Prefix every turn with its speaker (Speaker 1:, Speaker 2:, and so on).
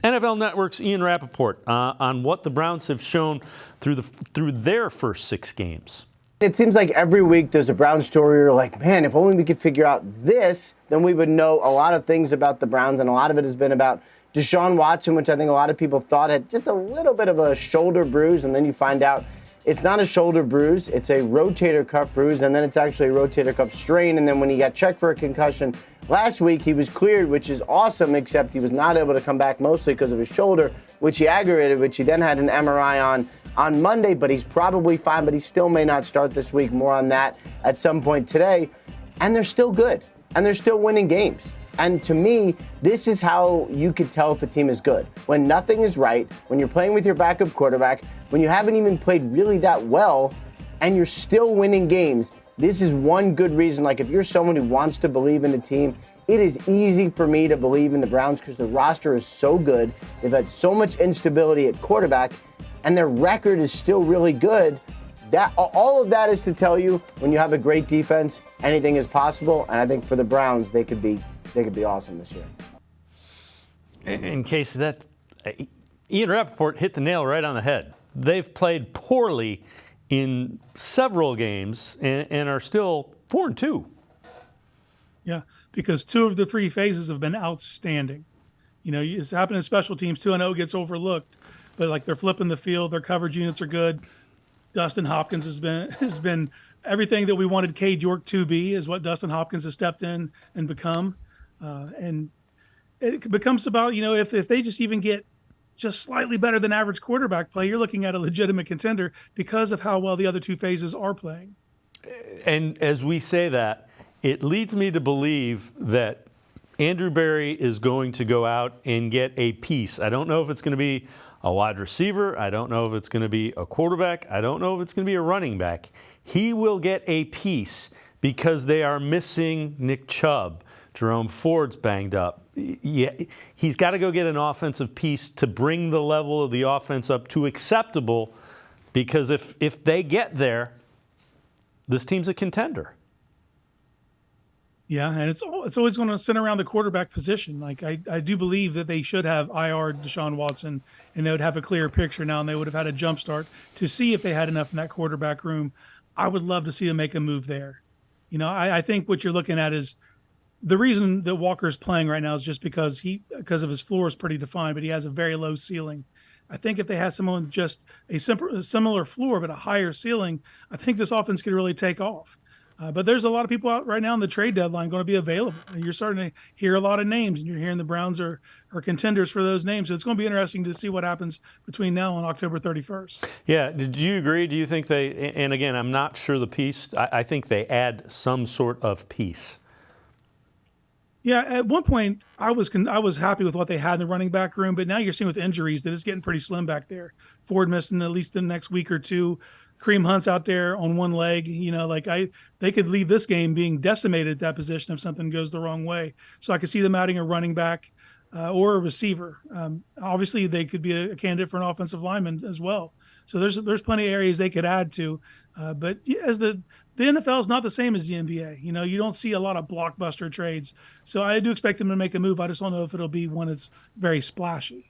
Speaker 1: NFL Network's Ian Rapoport on what the Browns have shown through their first 6 games.
Speaker 2: It seems like every week there's a Browns story. You're like, man, if only we could figure out this, then we would know a lot of things about the Browns, and a lot of it has been about Deshaun Watson, which I think a lot of people thought had just a little bit of a shoulder bruise, and then you find out it's not a shoulder bruise, it's a rotator cuff bruise, and then it's actually a rotator cuff strain, and then when he got checked for a concussion last week, he was cleared, which is awesome, except he was not able to come back mostly because of his shoulder, which he aggravated, which he then had an MRI on Monday, but he's probably fine, but he still may not start this week. More on that at some point today. And they're still good, and they're still winning games. And to me, this is how you could tell if a team is good. When nothing is right, when you're playing with your backup quarterback, when you haven't even played really that well, and you're still winning games, this is one good reason. Like, if you're someone who wants to believe in the team, it is easy for me to believe in the Browns because the roster is so good. They've had so much instability at quarterback, and their record is still really good. That all of that is to tell you, when you have a great defense, anything is possible. And I think for the Browns, they could be awesome this year.
Speaker 1: In case that, Ian Rapoport hit the nail right on the head. They've played poorly in several games and are still 4-2.
Speaker 3: Yeah, because 2 of the 3 phases have been outstanding. You know, it's happened in special teams too. I know it gets overlooked, but like, they're flipping the field, their coverage units are good. Dustin Hopkins has been everything that we wanted Cade York to be, is what Dustin Hopkins has stepped in and become. And it becomes about, you know, if they just even get just slightly better than average quarterback play, you're looking at a legitimate contender because of how well the other 2 phases are playing.
Speaker 1: And as we say that, it leads me to believe that Andrew Berry is going to go out and get a piece. I don't know if it's going to be a wide receiver. I don't know if it's going to be a quarterback. I don't know if it's going to be a running back. He will get a piece because they are missing Nick Chubb. Jerome Ford's banged up. Yeah, he's got to go get an offensive piece to bring the level of the offense up to acceptable, because if they get there, this team's a contender.
Speaker 3: Yeah, and it's always going to center around the quarterback position. Like, I do believe that they should have IR Deshaun Watson, and they would have a clearer picture now, and they would have had a jump start to see if they had enough in that quarterback room. I would love to see them make a move there. You know, I think what you're looking at is the reason that Walker's playing right now is just because of his floor is pretty defined, but he has a very low ceiling. I think if they had someone with just a similar floor but a higher ceiling, I think this offense could really take off. But there's a lot of people out right now in the trade deadline going to be available. And you're starting to hear a lot of names, and you're hearing the Browns are contenders for those names. So it's going to be interesting to see what happens between now and October 31st.
Speaker 1: Yeah. Did you agree? Do you think they, and again, I'm not sure the piece, I think they add some sort of piece.
Speaker 3: Yeah, at one point I was happy with what they had in the running back room, but now you're seeing with injuries that it's getting pretty slim back there. Ford missing at least the next week or 2. Kareem Hunt's out there on one leg. You know, like they could leave this game being decimated at that position if something goes the wrong way. So I could see them adding a running back or a receiver. Obviously, they could be a candidate for an offensive lineman as well. So there's plenty of areas they could add to. But as the NFL is not the same as the NBA. You know, you don't see a lot of blockbuster trades. So I do expect them to make a move. I just don't know if it'll be one that's very splashy.